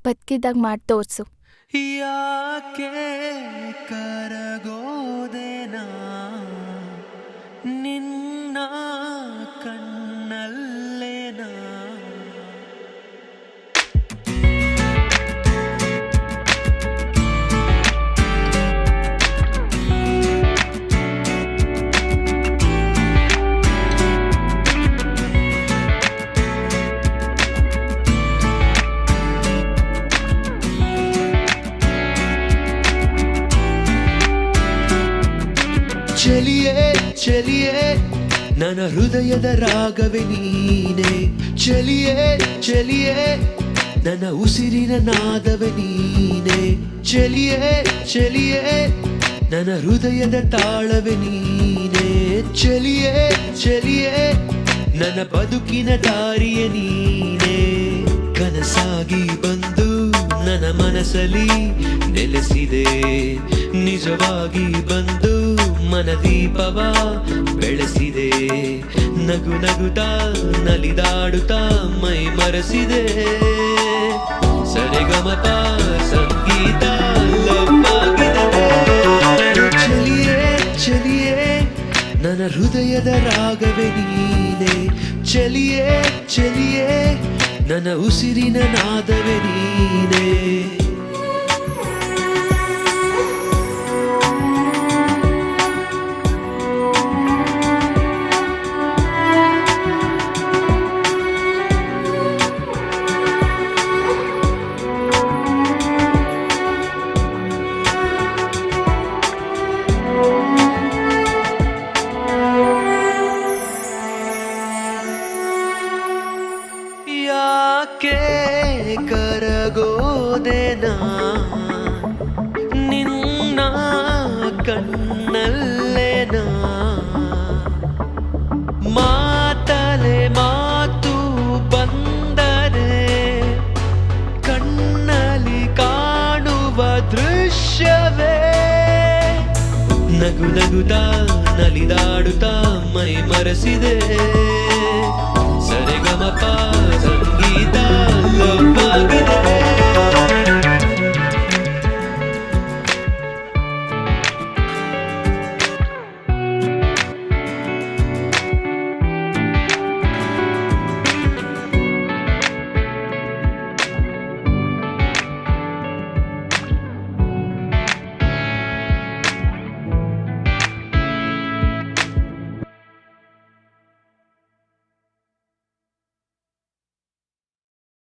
ಬದುಕಿದಾಗ ಮಾಡಿ ತೋರ್ಸು. ಯಾಕೆ ಕರಗೋದೆನಾ ನಿನ್ನ ಕಣ್ಣಲ್ಲೇನಾ ಚಲಿಯೇ ಚಲಿಯೇ ನನ್ನ ಹೃದಯದ ರಾಗವೇ ನೀನೆ. ಚಲಿಯೇ ಚಲಿಯೇ ನನ್ನ ಉಸಿರಿನ ನಾದವೇ ನೀನೆ. ಚಲಿಯೇ ಚಲಿಯೇ ನನ್ನ ಹೃದಯದ ತಾಳವೇ ನೀನೆ. ಚಲಿಯೇ ಚಲಿಯೇ ನನ್ನ ಬದುಕಿನ ದಾರಿಯ ನೀನೆ. ಕನಸಾಗಿ ಬಂದು ನನ್ನ ಮನಸ್ಸಲ್ಲಿ ನೆಲೆಸಿದೆ. ನಿಜವಾಗಿ ಬಂದು ಮನದೀಪವ ಬೆಳೆಸಿದೆ. ನಗು ನಗುತ್ತಾ ನಲಿದಾಡುತ್ತಾ ಮೈ ಮರೆಸಿದೆ. ಸರಿಗಮಪ ಸಂಗೀತ ಲವ್ವಾಗಿದೆ. ಚಲಿಯೇ ಚಲಿಯೇ ನನ್ನ ಹೃದಯದ ರಾಗವೇ ನೀನೆ. ಚಲಿಯೇ ಚಲಿಯೇ ನನ್ನ ಉಸಿರಿನ ನಾದವೇ ನೀನೆ. ಯಾಕೆ ಕರಗೋದೆನಾ ನಿನ್ನ ಕಣ್ಣಲ್ಲೇನಾ ಮಾತಲೆ ಮಾತು ಬಂದರೆ ಕಣ್ಣಲ್ಲಿ ಕಾಣುವ ದೃಶ್ಯವೇ. ನಗು ನಗುತ್ತಾ ನಲಿದಾಡುತ್ತಾ ಮೈ ಮರೆಸಿದೆ. ಸರಿಗಮಪ ಸಂಗೀತ ಲವ್ವಾಗಿದೆ.